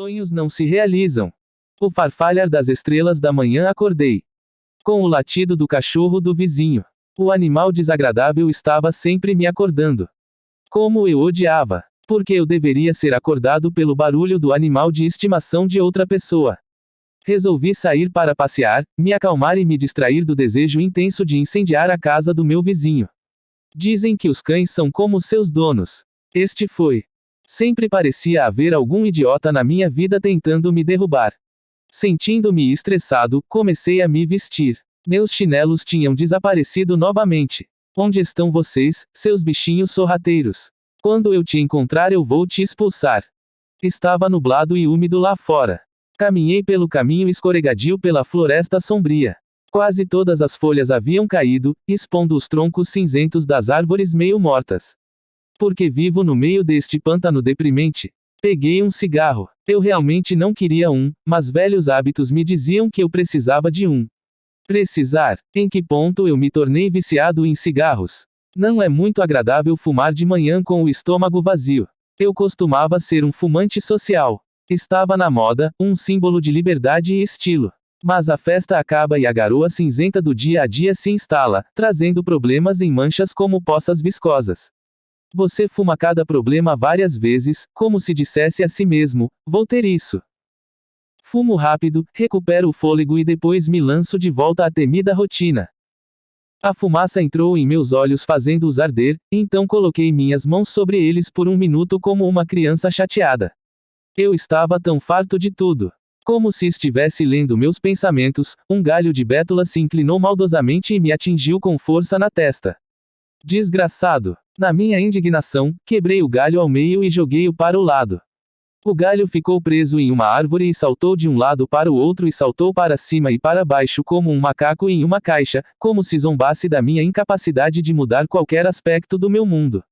sonhos não se realizam. O farfalhar das estrelas da manhã acordei. Com o latido do cachorro do vizinho. O animal desagradável estava sempre me acordando. Como eu odiava. Porque eu deveria ser acordado pelo barulho do animal de estimação de outra pessoa. Resolvi sair para passear, me acalmar e me distrair do desejo intenso de incendiar a casa do meu vizinho. Dizem que os cães são como seus donos. Este foi. Sempre parecia haver algum idiota na minha vida tentando me derrubar. Sentindo-me estressado, comecei a me vestir. Meus chinelos tinham desaparecido novamente. Onde estão vocês, seus bichinhos sorrateiros? Quando eu te encontrar eu vou te expulsar. Estava nublado e úmido lá fora. Caminhei pelo caminho escorregadio pela floresta sombria. Quase todas as folhas haviam caído, expondo os troncos cinzentos das árvores meio mortas. Porque vivo no meio deste pântano deprimente. Peguei um cigarro. Eu realmente não queria um, mas velhos hábitos me diziam que eu precisava de um. Precisar? Em que ponto eu me tornei viciado em cigarros? Não é muito agradável fumar de manhã com o estômago vazio. Eu costumava ser um fumante social. Estava na moda, um símbolo de liberdade e estilo. Mas a festa acaba e a garoa cinzenta do dia a dia se instala, trazendo problemas em manchas como poças viscosas. Você fuma cada problema várias vezes, como se dissesse a si mesmo: vou ter isso. Fumo rápido, recupero o fôlego e depois me lanço de volta à temida rotina. A fumaça entrou em meus olhos fazendo-os arder, então coloquei minhas mãos sobre eles por um minuto como uma criança chateada. Eu estava tão farto de tudo. Como se estivesse lendo meus pensamentos, um galho de bétula se inclinou maldosamente e me atingiu com força na testa. Desgraçado! Na minha indignação, quebrei o galho ao meio e joguei-o para o lado. O galho ficou preso em uma árvore e saltou de um lado para o outro e saltou para cima e para baixo como um macaco em uma caixa, como se zombasse da minha incapacidade de mudar qualquer aspecto do meu mundo.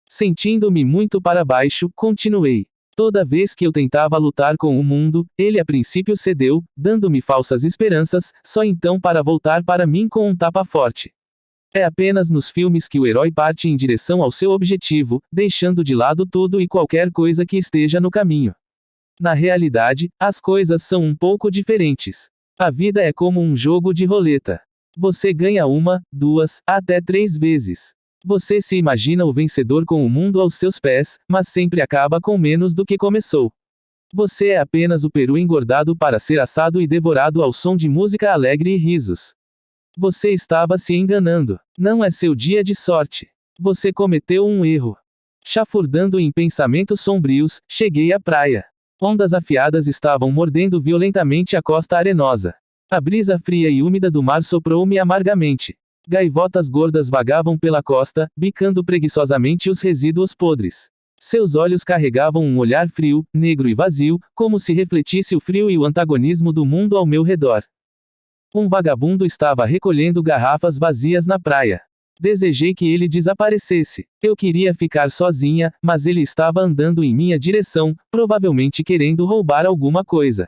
Sentindo-me muito para baixo, continuei. Toda vez que eu tentava lutar com o mundo, ele a princípio cedeu, dando-me falsas esperanças, só então para voltar para mim com um tapa forte. É apenas nos filmes que o herói parte em direção ao seu objetivo, deixando de lado tudo e qualquer coisa que esteja no caminho. Na realidade, as coisas são um pouco diferentes. A vida é como um jogo de roleta. Você ganha uma, duas, até 3 vezes. Você se imagina o vencedor com o mundo aos seus pés, mas sempre acaba com menos do que começou. Você é apenas o peru engordado para ser assado e devorado ao som de música alegre e risos. Você estava se enganando. Não é seu dia de sorte. Você cometeu um erro. Chafurdando em pensamentos sombrios, cheguei à praia. Ondas afiadas estavam mordendo violentamente a costa arenosa. A brisa fria e úmida do mar soprou-me amargamente. Gaivotas gordas vagavam pela costa, bicando preguiçosamente os resíduos podres. Seus olhos carregavam um olhar frio, negro e vazio, como se refletisse o frio e o antagonismo do mundo ao meu redor. Um vagabundo estava recolhendo garrafas vazias na praia. Desejei que ele desaparecesse. Eu queria ficar sozinha, mas ele estava andando em minha direção, provavelmente querendo roubar alguma coisa.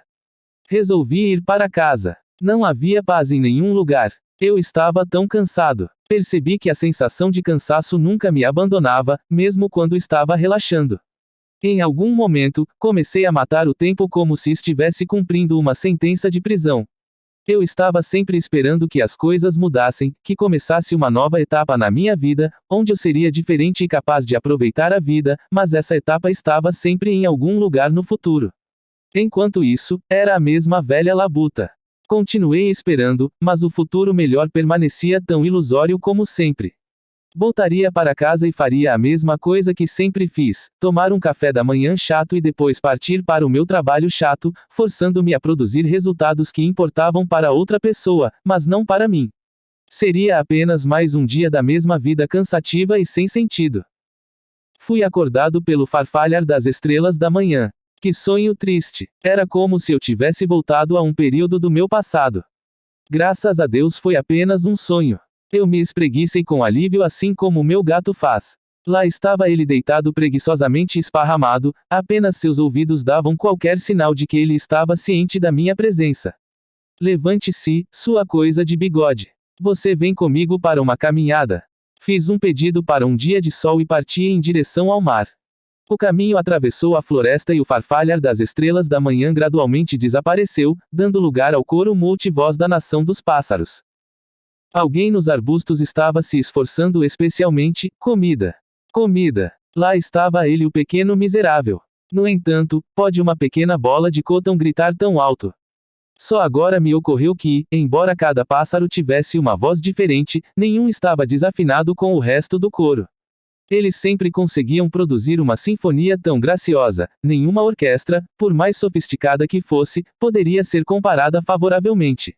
Resolvi ir para casa. Não havia paz em nenhum lugar. Eu estava tão cansado. Percebi que a sensação de cansaço nunca me abandonava, mesmo quando estava relaxando. Em algum momento, comecei a matar o tempo como se estivesse cumprindo uma sentença de prisão. Eu estava sempre esperando que as coisas mudassem, que começasse uma nova etapa na minha vida, onde eu seria diferente e capaz de aproveitar a vida, mas essa etapa estava sempre em algum lugar no futuro. Enquanto isso, era a mesma velha labuta. Continuei esperando, mas o futuro melhor permanecia tão ilusório como sempre. Voltaria para casa e faria a mesma coisa que sempre fiz, tomar um café da manhã chato e depois partir para o meu trabalho chato, forçando-me a produzir resultados que importavam para outra pessoa, mas não para mim. Seria apenas mais um dia da mesma vida cansativa e sem sentido. Fui acordado pelo farfalhar das estrelas da manhã. Que sonho triste. Era como se eu tivesse voltado a um período do meu passado. Graças a Deus foi apenas um sonho. Eu me espreguicei com alívio assim como meu gato faz. Lá estava ele deitado preguiçosamente esparramado, apenas seus ouvidos davam qualquer sinal de que ele estava ciente da minha presença. Levante-se, sua coisa de bigode. Você vem comigo para uma caminhada. Fiz um pedido para um dia de sol e parti em direção ao mar. O caminho atravessou a floresta e o farfalhar das estrelas da manhã gradualmente desapareceu, dando lugar ao coro multivoz da nação dos pássaros. Alguém nos arbustos estava se esforçando especialmente. Comida. Comida. Lá estava ele, o pequeno miserável. No entanto, pode uma pequena bola de cotão gritar tão alto? Só agora me ocorreu que, embora cada pássaro tivesse uma voz diferente, nenhum estava desafinado com o resto do coro. Eles sempre conseguiam produzir uma sinfonia tão graciosa. Nenhuma orquestra, por mais sofisticada que fosse, poderia ser comparada favoravelmente.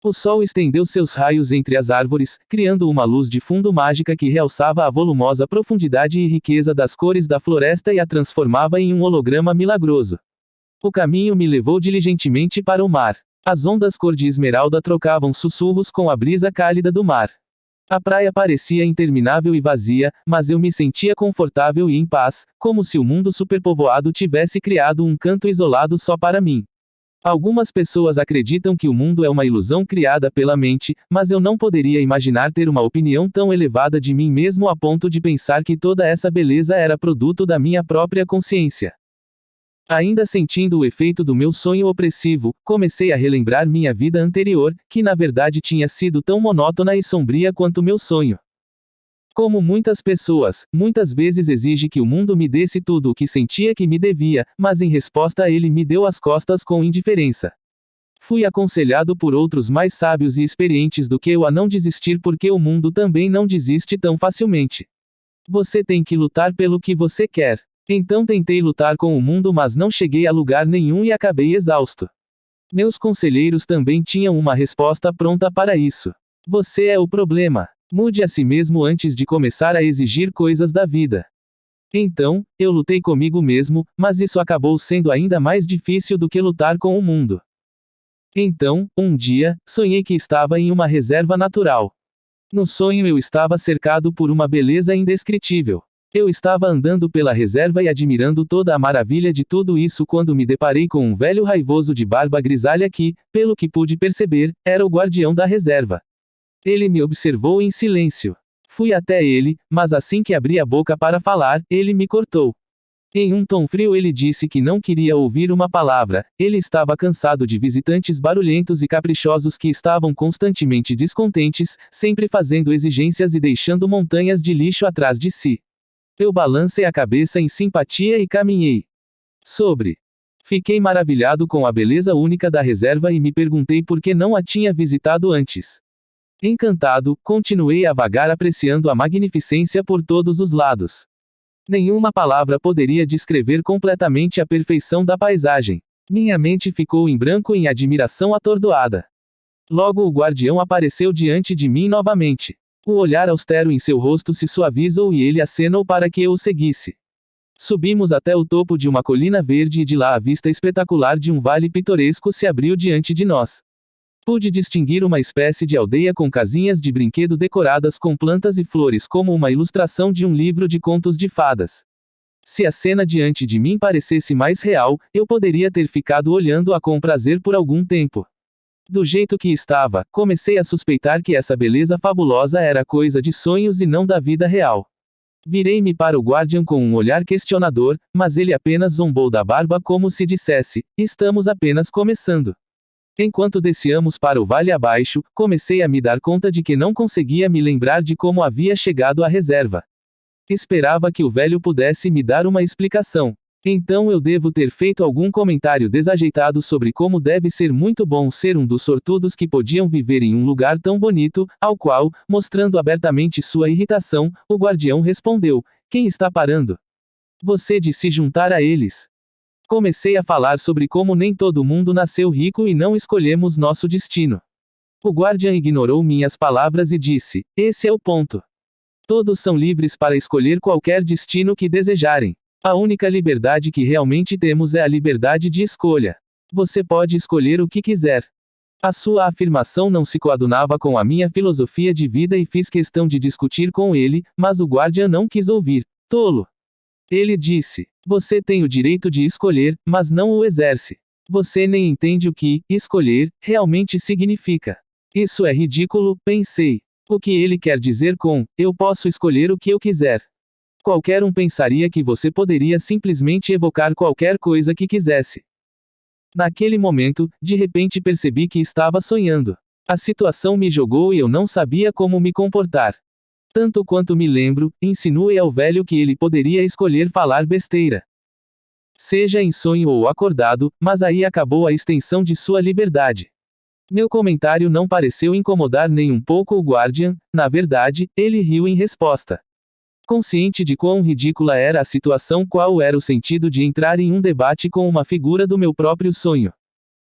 O sol estendeu seus raios entre as árvores, criando uma luz de fundo mágica que realçava a volumosa profundidade e riqueza das cores da floresta e a transformava em um holograma milagroso. O caminho me levou diligentemente para o mar. As ondas cor de esmeralda trocavam sussurros com a brisa cálida do mar. A praia parecia interminável e vazia, mas eu me sentia confortável e em paz, como se o mundo superpovoado tivesse criado um canto isolado só para mim. Algumas pessoas acreditam que o mundo é uma ilusão criada pela mente, mas eu não poderia imaginar ter uma opinião tão elevada de mim mesmo a ponto de pensar que toda essa beleza era produto da minha própria consciência. Ainda sentindo o efeito do meu sonho opressivo, comecei a relembrar minha vida anterior, que na verdade tinha sido tão monótona e sombria quanto meu sonho. Como muitas pessoas, muitas vezes exige que o mundo me desse tudo o que sentia que me devia, mas em resposta ele me deu as costas com indiferença. Fui aconselhado por outros mais sábios e experientes do que eu a não desistir porque o mundo também não desiste tão facilmente. Você tem que lutar pelo que você quer. Então tentei lutar com o mundo, mas não cheguei a lugar nenhum e acabei exausto. Meus conselheiros também tinham uma resposta pronta para isso. Você é o problema. Mude a si mesmo antes de começar a exigir coisas da vida. Então, eu lutei comigo mesmo, mas isso acabou sendo ainda mais difícil do que lutar com o mundo. Então, um dia, sonhei que estava em uma reserva natural. No sonho eu estava cercado por uma beleza indescritível. Eu estava andando pela reserva e admirando toda a maravilha de tudo isso quando me deparei com um velho raivoso de barba grisalha que, pelo que pude perceber, era o guardião da reserva. Ele me observou em silêncio. Fui até ele, mas assim que abri a boca para falar, ele me cortou. Em um tom frio ele disse que não queria ouvir uma palavra. Ele estava cansado de visitantes barulhentos e caprichosos que estavam constantemente descontentes, sempre fazendo exigências e deixando montanhas de lixo atrás de si. Eu balancei a cabeça em simpatia e caminhei sobre. Fiquei maravilhado com a beleza única da reserva e me perguntei por que não a tinha visitado antes. Encantado, continuei a vagar apreciando a magnificência por todos os lados. Nenhuma palavra poderia descrever completamente a perfeição da paisagem. Minha mente ficou em branco em admiração atordoada. Logo o guardião apareceu diante de mim novamente. O olhar austero em seu rosto se suavizou e ele acenou para que eu o seguisse. Subimos até o topo de uma colina verde e de lá a vista espetacular de um vale pitoresco se abriu diante de nós. Pude distinguir uma espécie de aldeia com casinhas de brinquedo decoradas com plantas e flores como uma ilustração de um livro de contos de fadas. Se a cena diante de mim parecesse mais real, eu poderia ter ficado olhando-a com prazer por algum tempo. Do jeito que estava, comecei a suspeitar que essa beleza fabulosa era coisa de sonhos e não da vida real. Virei-me para o guardião com um olhar questionador, mas ele apenas zombou da barba como se dissesse: estamos apenas começando. Enquanto desciamos para o vale abaixo, comecei a me dar conta de que não conseguia me lembrar de como havia chegado à reserva. Esperava que o velho pudesse me dar uma explicação. Então eu devo ter feito algum comentário desajeitado sobre como deve ser muito bom ser um dos sortudos que podiam viver em um lugar tão bonito, ao qual, mostrando abertamente sua irritação, o guardião respondeu: quem está parando? Você de se juntar a eles. Comecei a falar sobre como nem todo mundo nasceu rico e não escolhemos nosso destino. O guardião ignorou minhas palavras e disse: esse é o ponto. Todos são livres para escolher qualquer destino que desejarem. A única liberdade que realmente temos é a liberdade de escolha. Você pode escolher o que quiser. A sua afirmação não se coadunava com a minha filosofia de vida e fiz questão de discutir com ele, mas o guardião não quis ouvir. Tolo! Ele disse: você tem o direito de escolher, mas não o exerce. Você nem entende o que escolher realmente significa. Isso é ridículo, pensei. O que ele quer dizer com eu posso escolher o que eu quiser? Qualquer um pensaria que você poderia simplesmente evocar qualquer coisa que quisesse. Naquele momento, de repente percebi que estava sonhando. A situação me jogou e eu não sabia como me comportar. Tanto quanto me lembro, insinuei ao velho que ele poderia escolher falar besteira. Seja em sonho ou acordado, mas aí acabou a extensão de sua liberdade. Meu comentário não pareceu incomodar nem um pouco o Guardian, na verdade, ele riu em resposta. Consciente de quão ridícula era a situação, qual era o sentido de entrar em um debate com uma figura do meu próprio sonho?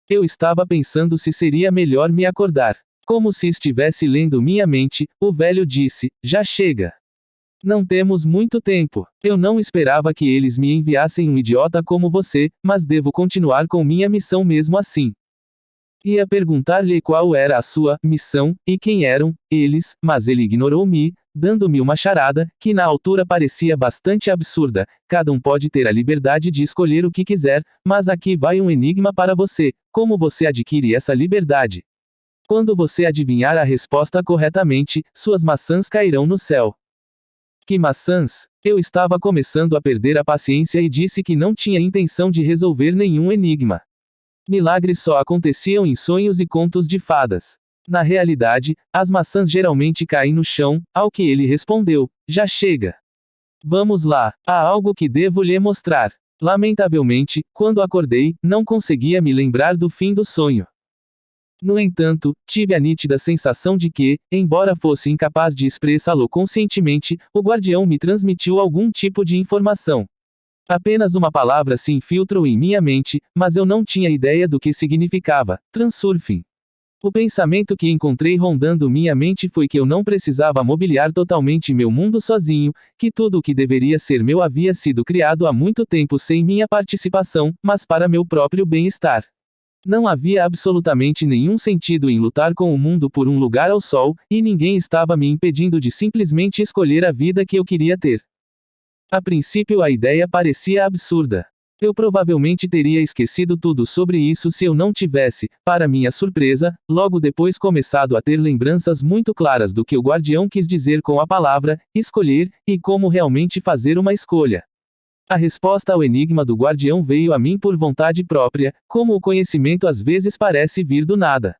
Eu estava pensando se seria melhor me acordar. Como se estivesse lendo minha mente, o velho disse: já chega. Não temos muito tempo. Eu não esperava que eles me enviassem um idiota como você, mas devo continuar com minha missão mesmo assim. Ia perguntar-lhe qual era a sua missão, e quem eram eles, mas ele ignorou-me, dando-me uma charada, que na altura parecia bastante absurda. Cada um pode ter a liberdade de escolher o que quiser, mas aqui vai um enigma para você: como você adquire essa liberdade? Quando você adivinhar a resposta corretamente, suas maçãs cairão no céu. Que maçãs? Eu estava começando a perder a paciência e disse que não tinha intenção de resolver nenhum enigma. Milagres só aconteciam em sonhos e contos de fadas. Na realidade, as maçãs geralmente caem no chão, ao que ele respondeu: já chega. Vamos lá, há algo que devo lhe mostrar. Lamentavelmente, quando acordei, não conseguia me lembrar do fim do sonho. No entanto, tive a nítida sensação de que, embora fosse incapaz de expressá-lo conscientemente, o guardião me transmitiu algum tipo de informação. Apenas uma palavra se infiltrou em minha mente, mas eu não tinha ideia do que significava: transurfing. O pensamento que encontrei rondando minha mente foi que eu não precisava mobiliar totalmente meu mundo sozinho, que tudo o que deveria ser meu havia sido criado há muito tempo sem minha participação, mas para meu próprio bem-estar. Não havia absolutamente nenhum sentido em lutar com o mundo por um lugar ao sol, e ninguém estava me impedindo de simplesmente escolher a vida que eu queria ter. A princípio a ideia parecia absurda. Eu provavelmente teria esquecido tudo sobre isso se eu não tivesse, para minha surpresa, logo depois começado a ter lembranças muito claras do que o guardião quis dizer com a palavra escolher, e como realmente fazer uma escolha. A resposta ao enigma do guardião veio a mim por vontade própria, como o conhecimento às vezes parece vir do nada.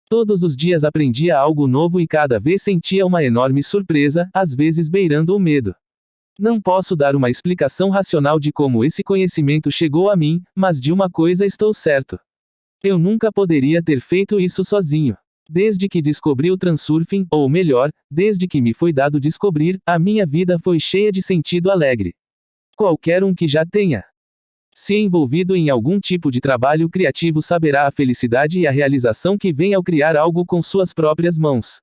Todos os dias aprendia algo novo e cada vez sentia uma enorme surpresa, às vezes beirando o medo. Não posso dar uma explicação racional de como esse conhecimento chegou a mim, mas de uma coisa estou certo. Eu nunca poderia ter feito isso sozinho. Desde que descobri o transurfing, ou melhor, desde que me foi dado descobrir, a minha vida foi cheia de sentido alegre. Qualquer um que já tenha se envolvido em algum tipo de trabalho criativo saberá a felicidade e a realização que vem ao criar algo com suas próprias mãos.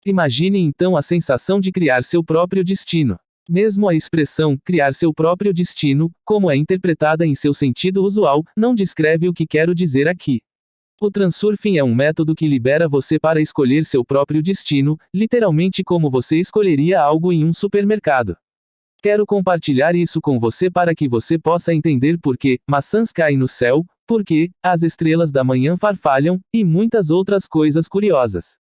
Imagine então a sensação de criar seu próprio destino. Mesmo a expressão criar seu próprio destino, como é interpretada em seu sentido usual, não descreve o que quero dizer aqui. O transurfing é um método que libera você para escolher seu próprio destino, literalmente como você escolheria algo em um supermercado. Quero compartilhar isso com você para que você possa entender por que maçãs caem no céu, por que as estrelas da manhã farfalham, e muitas outras coisas curiosas.